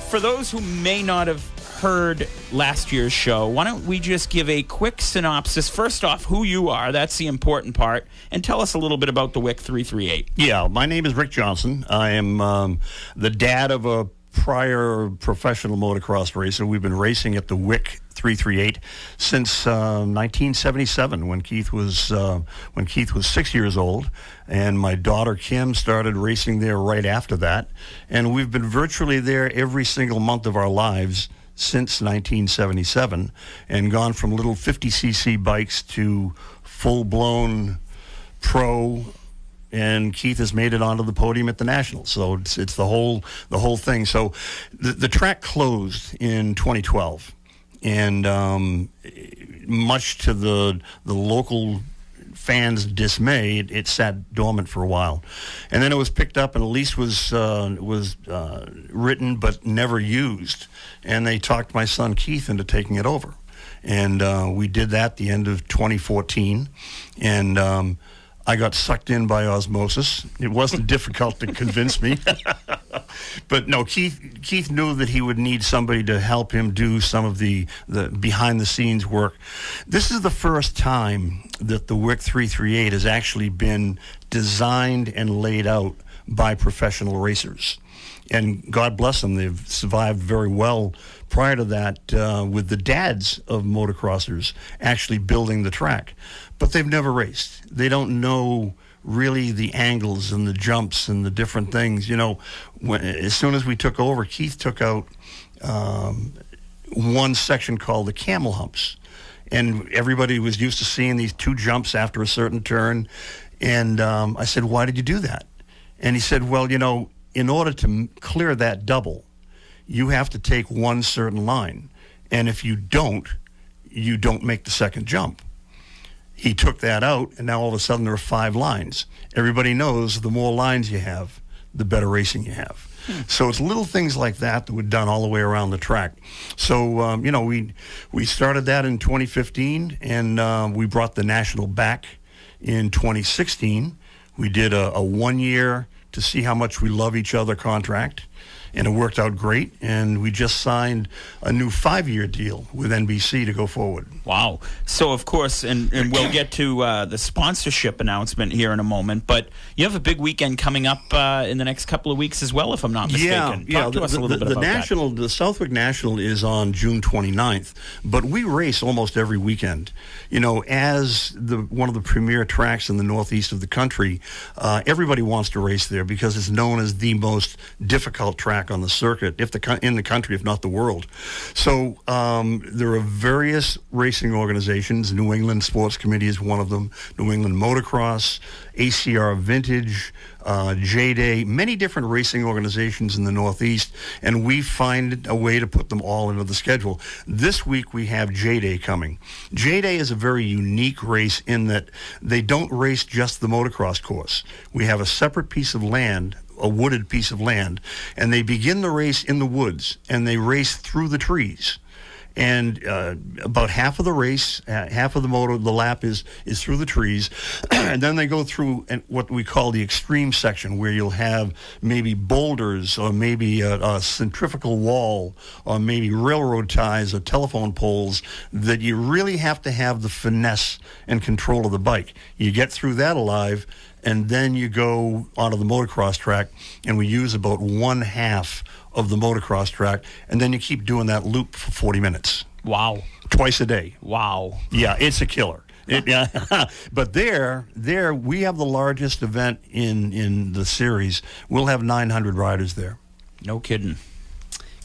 for those who may not have heard last year's show, why don't we just give a quick synopsis? First off, who you are, that's the important part, and tell us a little bit about the Wick 338. Yeah, my name is Rick Johnson. I am the dad of a prior professional motocross racer. We've been racing at the Wick 338 since 1977, when Keith was 6 years old, and my daughter Kim started racing there right after that, and we've been virtually there every single month of our lives since 1977, and gone from little 50cc bikes to full-blown pro. And Keith has made it onto the podium at the Nationals, so it's the whole thing. So the track closed in 2012, and much to the local fans' dismay, it sat dormant for a while, and then it was picked up, and a lease was written but never used, and they talked my son Keith into taking it over, and we did that at the end of 2014, and I got sucked in by osmosis. It wasn't difficult to convince me. But no, Keith knew that he would need somebody to help him do some of the behind-the-scenes work. This is the first time that the Wick 338 has actually been designed and laid out by professional racers. And God bless them, they've survived very well prior to that, with the dads of motocrossers actually building the track. But they've never raced. They don't know really the angles and the jumps and the different things. You know, as soon as we took over, Keith took out one section called the camel humps. And everybody was used to seeing these two jumps after a certain turn. And I said, why did you do that? And he said, well, you know, in order to clear that double, you have to take one certain line. And if you don't make the second jump. He took that out, and now all of a sudden there are 5 lines. Everybody knows the more lines you have, the better racing you have. So it's little things like that were done all the way around the track. So, you know, we started that in 2015, and we brought the National back in 2016. We did a 1-year to see how much we love each other contract, and it worked out great, and we just signed a new 5-year deal with NBC to go forward. Wow. So, of course, and we'll get to the sponsorship announcement here in a moment, but you have a big weekend coming up in the next couple of weeks as well, if I'm not mistaken. Talk to us a little bit about that. The Southwick National is on June 29th, but we race almost every weekend. You know, as one of the premier tracks in the northeast of the country, everybody wants to race there because it's known as the most difficult track on the circuit, in the country, if not the world. So there are various racing organizations. New England Sports Committee is one of them. New England Motocross, ACR Vintage, J-Day, many different racing organizations in the Northeast, and we find a way to put them all into the schedule. This week we have J-Day coming. J-Day is a very unique race in that they don't race just the motocross course. We have a separate piece of land, a wooded piece of land, and they begin the race in the woods, and they race through the trees. And about half of the race, half of the lap is through the trees, and then they go through what we call the extreme section, where you'll have maybe boulders, or maybe a centrifugal wall, or maybe railroad ties or telephone poles that you really have to have the finesse and control of the bike. You get through that alive, and then you go onto the motocross track, and we use about 1/2 of the motocross track, and then you keep doing that loop for 40 minutes. Wow. Twice a day. Wow. Yeah, it's a killer. But there we have the largest event in the series. We'll have 900 riders there. No kidding.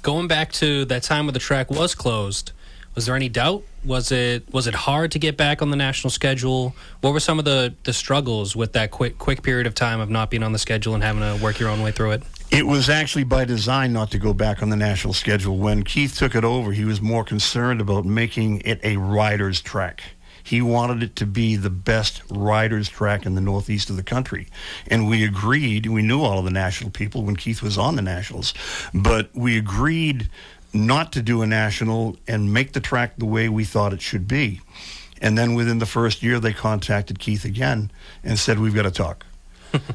Going back to that time when the track was closed, was there any doubt? Was it hard to get back on the national schedule? What were some of the struggles with that quick period of time of not being on the schedule and having to work your own way through it? It was actually by design not to go back on the national schedule. When Keith took it over, he was more concerned about making it a rider's track. He wanted it to be the best rider's track in the northeast of the country. And we agreed, we knew all of the national people when Keith was on the nationals, but we agreed not to do a national and make the track the way we thought it should be. And then within the first year, they contacted Keith again and said, we've got to talk.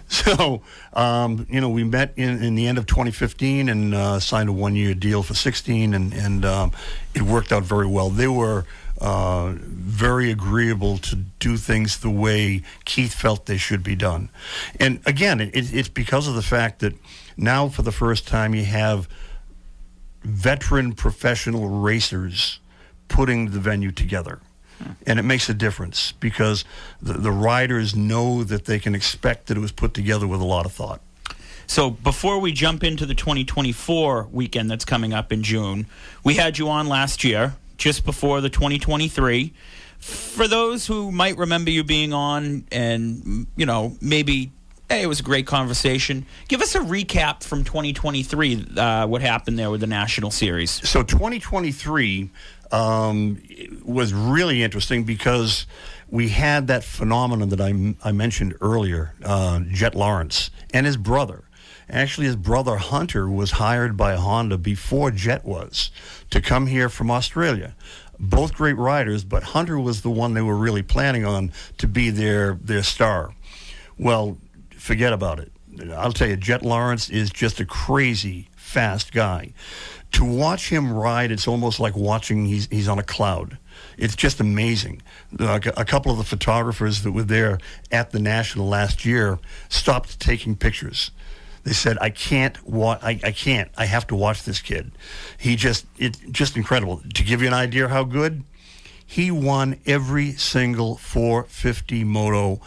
So, we met in the end of 2015 and signed a one-year deal for 16, and it worked out very well. They were very agreeable to do things the way Keith felt they should be done. And again, it's because of the fact that now for the first time you have veteran professional racers putting the venue together. And it makes a difference because the riders know that they can expect that it was put together with a lot of thought. So before we jump into the 2024 weekend that's coming up in June, we had you on last year, just before the 2023. For those who might remember you being on and, maybe, hey, it was a great conversation, give us a recap from 2023, what happened there with the National Series. So 2023 was really interesting because we had that phenomenon that I mentioned earlier, Jet Lawrence and his brother. Actually, his brother Hunter was hired by Honda before Jet was to come here from Australia. Both great riders, but Hunter was the one they were really planning on to be their star. Well, forget about it. I'll tell you, Jet Lawrence is just a crazy fast guy. To watch him ride, it's almost like watching he's on a cloud. It's just amazing. A couple of the photographers that were there at the National last year stopped taking pictures. They said, I can't. I have to watch this kid. It's just incredible. To give you an idea of how good, he won every single 450 moto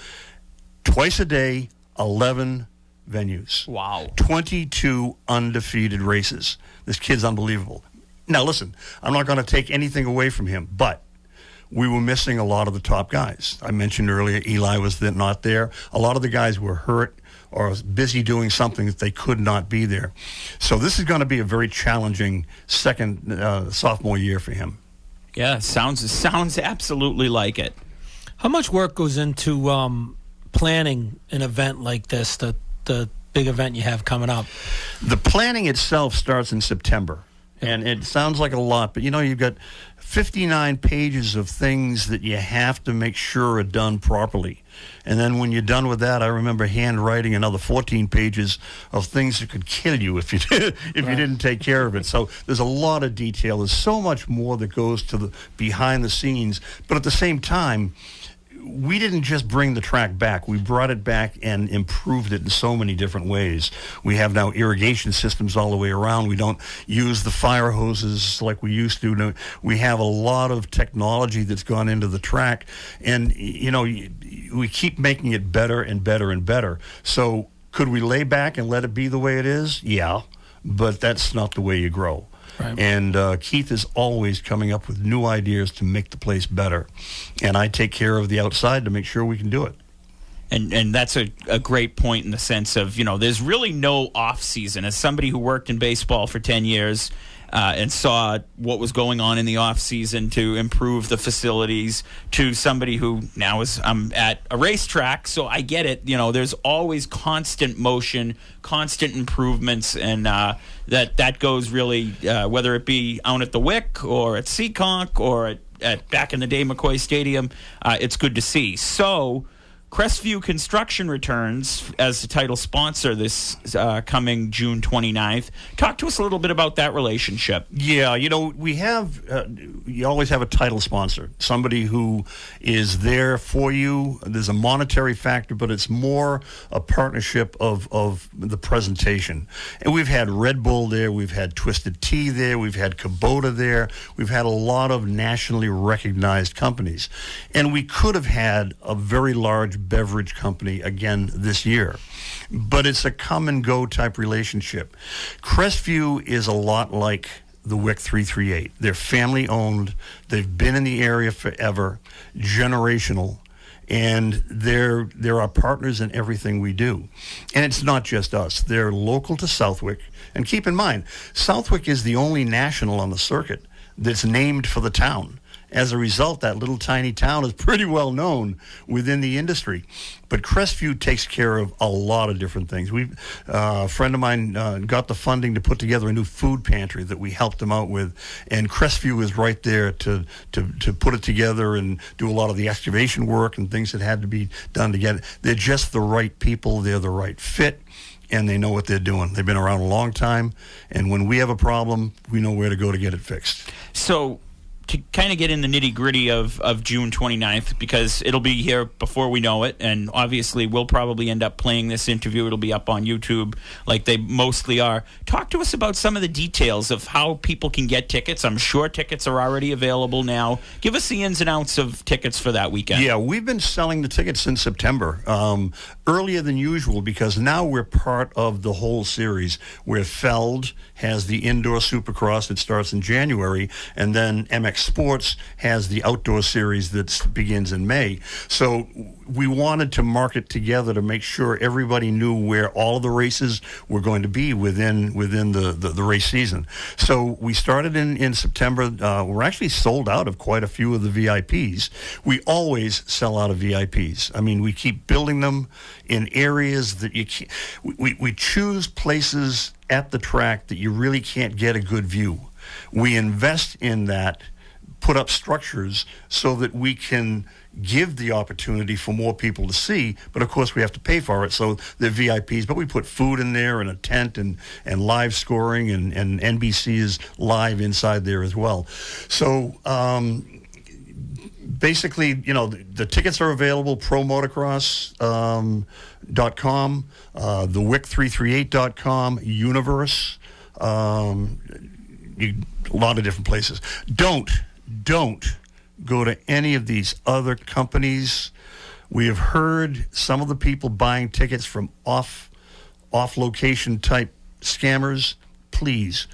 twice a day, 11 venues. Wow. 22 undefeated races. This kid's unbelievable. Now, listen, I'm not going to take anything away from him, but we were missing a lot of the top guys. I mentioned earlier Eli was not there. A lot of the guys were hurt or busy doing something that they could not be there. So this is going to be a very challenging second sophomore year for him. Yeah, sounds absolutely like it. How much work goes into planning an event like this, the big event you have coming up? The planning itself starts in September, and it sounds like a lot, but you've got 59 pages of things that you have to make sure are done properly. And then when you're done with that, I remember handwriting another 14 pages of things that could kill you if you didn't take care of it. So there's a lot of detail. There's so much more that goes to the behind the scenes, but at the same time, we didn't just bring the track back. We brought it back and improved it in so many different ways. We have now irrigation systems all the way around. We don't use the fire hoses like we used to. We have a lot of technology that's gone into the track, and we keep making it better and better and better. So could we lay back and let it be the way it is? Yeah, but that's not the way you grow. Right. And Keith is always coming up with new ideas to make the place better. And I take care of the outside to make sure we can do it. And that's a great point in the sense of, there's really no off season. As somebody who worked in baseball for 10 years and saw what was going on in the off season to improve the facilities, to somebody who now I'm at a racetrack, so I get it. There's always constant motion, constant improvements, and that goes really, whether it be out at the Wick or at Seekonk or at back in the day McCoy Stadium, it's good to see. So Crestview Construction returns as the title sponsor this coming June 29th. Talk to us a little bit about that relationship. Yeah, we have, you always have a title sponsor, somebody who is there for you. There's a monetary factor, but it's more a partnership of the presentation. And we've had Red Bull there, we've had Twisted Tea there, we've had Kubota there, we've had a lot of nationally recognized companies. And we could have had a very large beverage company again this year, but it's a come and go type relationship. Crestview is a lot like the Wick 338. They're family owned. They've been in the area forever, generational, and they're our partners in everything we do. And it's not just us. They're local to Southwick. And keep in mind, Southwick is the only national on the circuit that's named for the town. As a result, that little tiny town is pretty well known within the industry. But Crestview takes care of a lot of different things. A friend of mine got the funding to put together a new food pantry that we helped them out with, and Crestview is right there to put it together and do a lot of the excavation work and things that had to be done to get it. They're just the right people. They're the right fit, and they know what they're doing. They've been around a long time, and when we have a problem, we know where to go to get it fixed. So, to kind of get in the nitty-gritty of June 29th, because it'll be here before we know it, and obviously we'll probably end up playing this interview. It'll be up on YouTube like they mostly are. Talk to us about some of the details of how people can get tickets. I'm sure tickets are already available now. Give us the ins and outs of tickets for that weekend. Yeah, we've been selling the tickets since September, earlier than usual, because now we're part of the whole series where Feld has the indoor Supercross that starts in January, and then MX Sports has the outdoor series that begins in May. So we wanted to market together to make sure everybody knew where all of the races were going to be within the race season. So we started in September. We're actually sold out of quite a few of the VIPs. We always sell out of VIPs. I mean, we keep building them in areas that you can't. We choose places at the track that you really can't get a good view. We invest in that, put up structures so that we can give the opportunity for more people to see, but of course we have to pay for it, so they're VIPs, but we put food in there and a tent and live scoring, and NBC is live inside there as well. So basically, the tickets are available, promotocross.com, thewick338.com, Universe, a lot of different places. Don't go to any of these other companies. We have heard some of the people buying tickets from off-location type scammers. Please,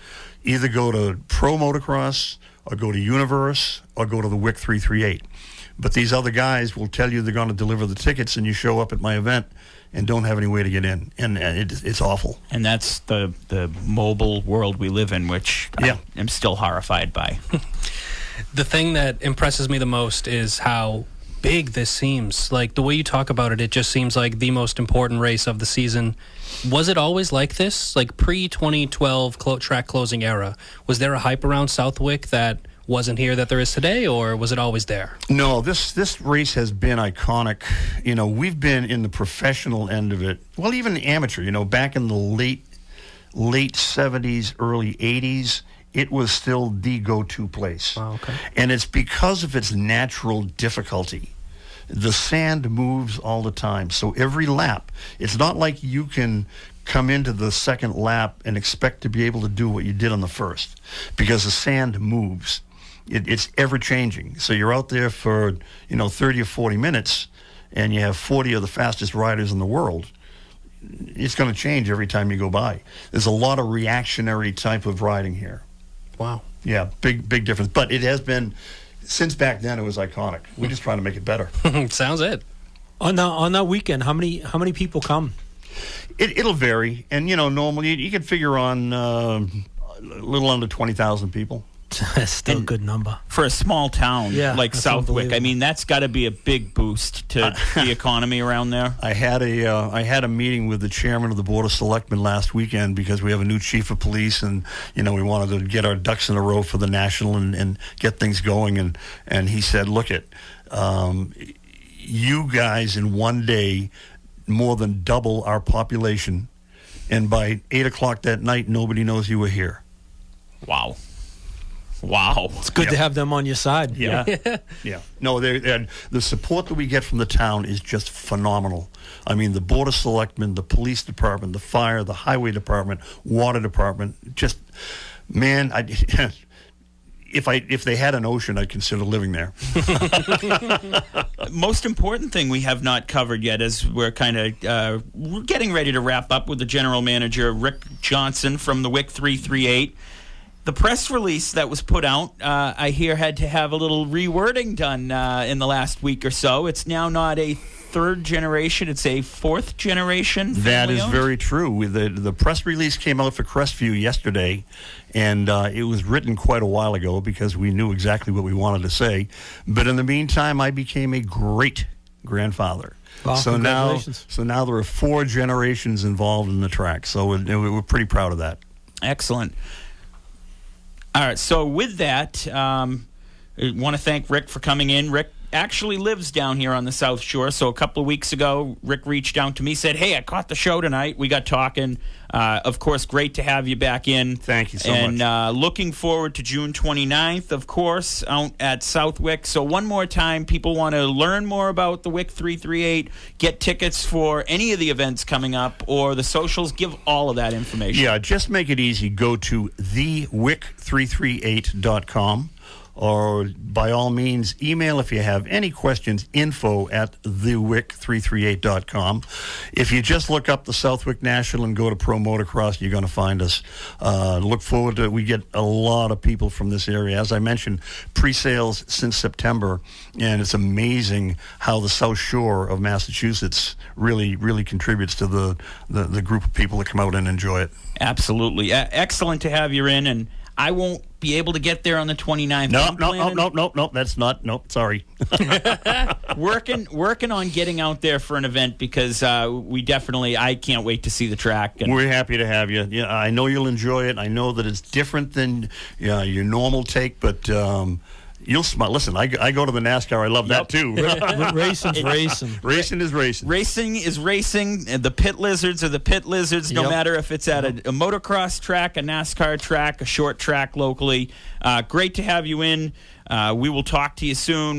either go to Pro Motocross or go to Universe or go to the Wick 338. But these other guys will tell you they're going to deliver the tickets, and you show up at my event and don't have any way to get in, and it's awful. And that's the mobile world we live in, which I am still horrified by. The thing that impresses me the most is how big this seems. Like, the way you talk about it, it just seems like the most important race of the season. Was it always like this? Like, pre-2012 track closing era, was there a hype around Southwick that wasn't here that there is today, or was it always there? No, this race has been iconic. We've been in the professional end of it. Well, even amateur, back in the late 70s, early 80s, it was still the go-to place. Wow, okay. And it's because of its natural difficulty. The sand moves all the time. So every lap, it's not like you can come into the second lap and expect to be able to do what you did on the first, because the sand moves. It's ever-changing. So you're out there for, 30 or 40 minutes, and you have 40 of the fastest riders in the world. It's going to change every time you go by. There's a lot of reactionary type of riding here. Wow. Yeah, big difference. But it has been, since back then, it was iconic. We're just trying to make it better. Sounds it. On that weekend, how many people come? It'll vary. And, normally you can figure on a little under 20,000 people. That's still a good number. For a small town like Southwick, I mean, that's got to be a big boost to the economy around there. I had a meeting with the chairman of the Board of Selectmen last weekend, because we have a new chief of police, and, we wanted to get our ducks in a row for the national and get things going. And he said, look, you guys in one day more than double our population, and by 8 o'clock that night, nobody knows you were here. Wow. It's good to have them on your side. Yeah. Yeah. No, the support that we get from the town is just phenomenal. I mean, the Board of Selectmen, the police department, the fire, the highway department, water department, just, man, if they had an ocean, I'd consider living there. Most important thing we have not covered yet is we're kind of we're getting ready to wrap up with the general manager, Rick Johnson from the Wick 338. The press release that was put out, I hear, had to have a little rewording done in the last week or so. It's now not a third generation; it's a fourth generation. That is owned? very true. The press release came out for Crestview yesterday, and it was written quite a while ago because we knew exactly what we wanted to say. But in the meantime, I became a great grandfather. Well, so now there are 4 generations involved in the track. So we're pretty proud of that. Excellent. All right, so with that, I want to thank Rick for coming in. Rick actually lives down here on the South Shore, so a couple of weeks ago, Rick reached out to me, said, hey, I caught the show tonight. We got talking. Of course, great to have you back in. Thank you so much. And looking forward to June 29th, of course, out at South Wick. So one more time, people want to learn more about the Wick 338, get tickets for any of the events coming up, or the socials, give all of that information. Yeah, just make it easy. Go to thewick338.com. Or by all means, email if you have any questions, info@thewick338.com. If you just look up the Southwick National and go to Pro Motocross, you're going to find us. Look forward to it. We get a lot of people from this area. As I mentioned, pre-sales since September, and it's amazing how the South Shore of Massachusetts really contributes to the group of people that come out and enjoy it. Absolutely. Excellent to have you in, and I won't be able to get there on the 29th. No, that's not. No, sorry. working on getting out there for an event because I can't wait to see the track. And we're happy to have you. Yeah, I know you'll enjoy it. I know that it's different than your normal take, but you'll smile. Listen, I go to the NASCAR. I love that too. Racing's racing. Racing is racing. Racing is racing. And the pit lizards are the pit lizards, no matter if it's at a motocross track, a NASCAR track, a short track locally. Great to have you in. We will talk to you soon.